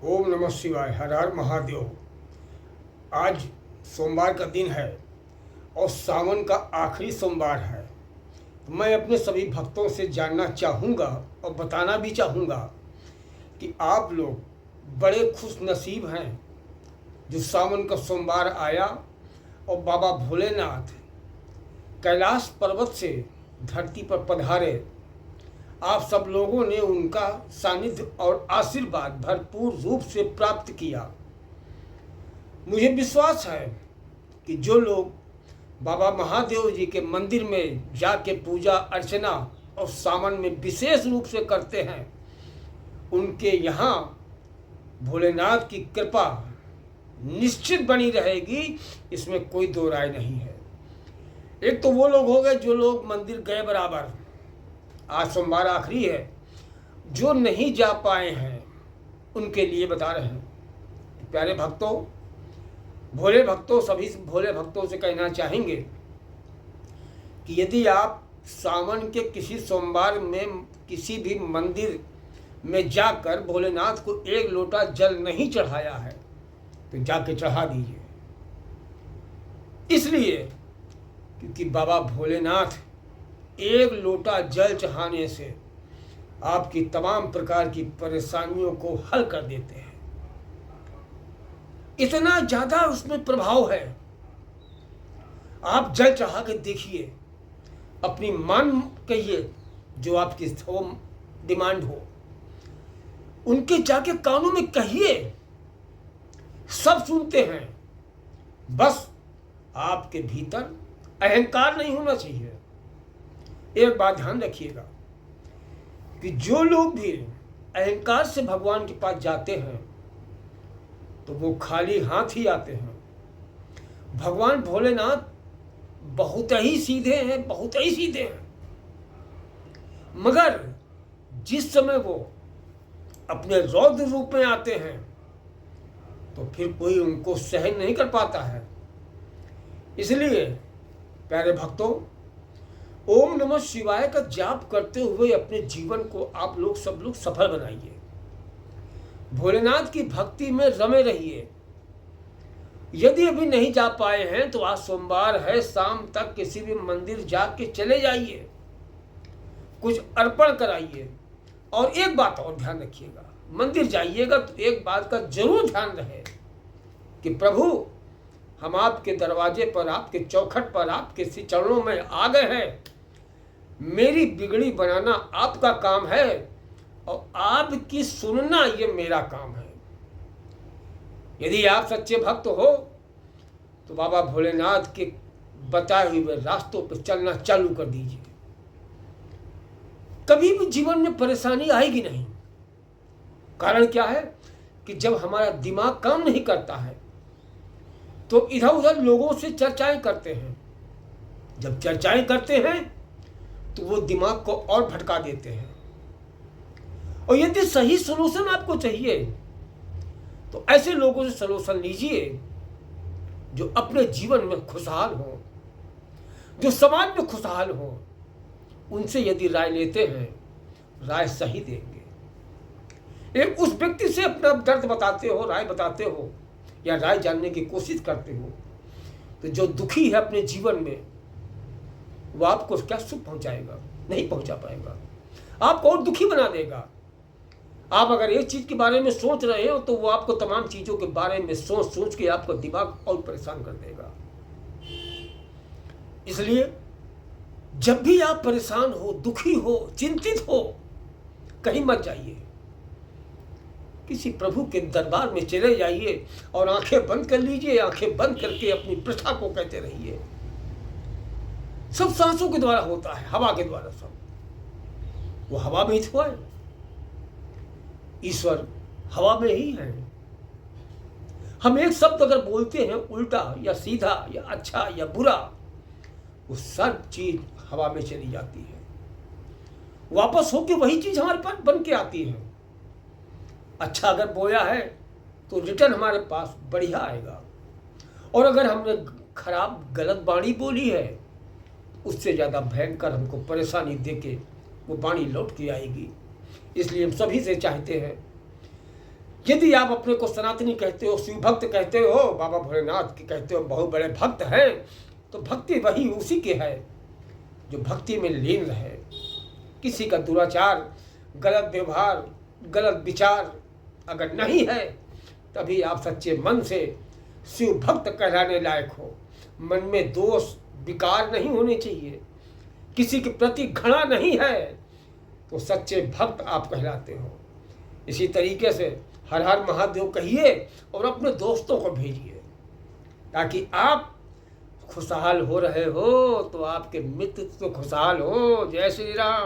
ओम नमः शिवाय। हर हर महादेव। आज सोमवार का दिन है और सावन का आखिरी सोमवार है। मैं अपने सभी भक्तों से जानना चाहूँगा और बताना भी चाहूँगा कि आप लोग बड़े खुश नसीब हैं जो सावन का सोमवार आया और बाबा भोलेनाथ कैलाश पर्वत से धरती पर पधारे। आप सब लोगों ने उनका सानिध्य और आशीर्वाद भरपूर रूप से प्राप्त किया। मुझे विश्वास है कि जो लोग बाबा महादेव जी के मंदिर में जाके पूजा अर्चना और सावन में विशेष रूप से करते हैं, उनके यहाँ भोलेनाथ की कृपा निश्चित बनी रहेगी, इसमें कोई दो राय नहीं है। एक तो वो लोग हो गए जो लोग मंदिर गए बराबर, आज सोमवार आखिरी है। जो नहीं जा पाए हैं उनके लिए बता रहे हैं। प्यारे भक्तों, भोले भक्तों, सभी भोले भक्तों से कहना चाहेंगे कि यदि आप सावन के किसी सोमवार में किसी भी मंदिर में जाकर भोलेनाथ को एक लोटा जल नहीं चढ़ाया है तो जाके चढ़ा दीजिए। इसलिए क्योंकि बाबा भोलेनाथ एक लोटा जल चढ़ाने से आपकी तमाम प्रकार की परेशानियों को हल कर देते हैं। इतना ज्यादा उसमें प्रभाव है। आप जल चढ़ा के देखिए, अपनी मान कहिए जो आपकी डिमांड हो, उनके जाके कानों में कहिए, सब सुनते हैं। बस आपके भीतर अहंकार नहीं होना चाहिए। एक बात ध्यान रखिएगा कि जो लोग भी अहंकार से भगवान के पास जाते हैं तो वो खाली हाथ ही आते हैं। भगवान भोलेनाथ बहुत ही सीधे हैं, बहुत ही सीधे हैं, मगर जिस समय वो अपने रौद्र रूप में आते हैं तो फिर कोई उनको सहन नहीं कर पाता है। इसलिए प्यारे भक्तों, ओम नमः शिवाय का जाप करते हुए अपने जीवन को आप लोग सब लोग सफल बनाइए। भोलेनाथ की भक्ति में रमे रहिए। यदि अभी नहीं जा पाए हैं तो आज सोमवार है, शाम तक किसी भी मंदिर जाके चले जाइए, कुछ अर्पण कराइए। और एक बात और ध्यान रखिएगा, मंदिर जाइएगा तो एक बात का जरूर ध्यान रहे कि प्रभु, हम आपके दरवाजे पर, आपके चौखट पर, आपके चरणों में आ गए हैं। मेरी बिगड़ी बनाना आपका काम है और आपकी सुनना ये मेरा काम है। यदि आप सच्चे भक्त हो तो बाबा भोलेनाथ के बताए हुए रास्तों पर चलना चालू कर दीजिए। कभी भी जीवन में परेशानी आएगी नहीं। कारण क्या है कि जब हमारा दिमाग काम नहीं करता है तो इधर उधर लोगों से चर्चाएं करते हैं। जब चर्चाएं करते हैं तो वो दिमाग को और भटका देते हैं। और यदि सही सलूशन आपको चाहिए तो ऐसे लोगों से सलूशन लीजिए जो अपने जीवन में खुशहाल हो, जो समाज में खुशहाल हो। उनसे यदि राय लेते हैं, राय सही देंगे। एक उस व्यक्ति से अपना दर्द बताते हो, राय बताते हो या राय जानने की कोशिश करते हो तो जो दुखी है अपने जीवन में, वो आपको क्या सुख पहुंचाएगा? नहीं पहुंचा पाएगा, आपको और दुखी बना देगा। आप अगर एक चीज के बारे में सोच रहे हो तो वो आपको तमाम चीजों के बारे में सोच सोच के आपको दिमाग और परेशान कर देगा। इसलिए जब भी आप परेशान हो, दुखी हो, चिंतित हो, कहीं मत जाइए। किसी प्रभु के दरबार में चले जाइए और आंखें बंद कर लीजिए। आंखें बंद करके अपनी प्रथा को कहते रहिए। सब सांसों के द्वारा होता है, हवा के द्वारा। सब वो हवा में ही हुआ है। ईश्वर हवा में ही है। हम एक शब्द अगर बोलते हैं उल्टा या सीधा या अच्छा या बुरा, वो सब चीज हवा में चली जाती है। वापस होके वही चीज हमारे पास बन के आती है। अच्छा अगर बोया है तो रिटर्न हमारे पास बढ़िया आएगा, और अगर हमने खराब गलत वाणी बोली है, उससे ज़्यादा भयंकर हमको परेशानी देके वो वाणी लौट के आएगी। इसलिए हम सभी से चाहते हैं यदि आप अपने को सनातनी कहते हो, शिव भक्त कहते हो, बाबा भोलेनाथ के कहते हो बहुत बड़े भक्त हैं, तो भक्ति वही उसी की है जो भक्ति में लीन रहे। किसी का दुराचार, गलत व्यवहार, गलत विचार अगर नहीं है, तभी आप सच्चे मन से शिव भक्त कहलाने लायक हो। मन में दोष विकार नहीं होने चाहिए, किसी के प्रति घृणा नहीं है, तो सच्चे भक्त आप कहलाते हो। इसी तरीके से हर हर महादेव कहिए और अपने दोस्तों को भेजिए, ताकि आप खुशहाल हो रहे हो तो आपके मित्र तो खुशहाल हो। जय श्री राम।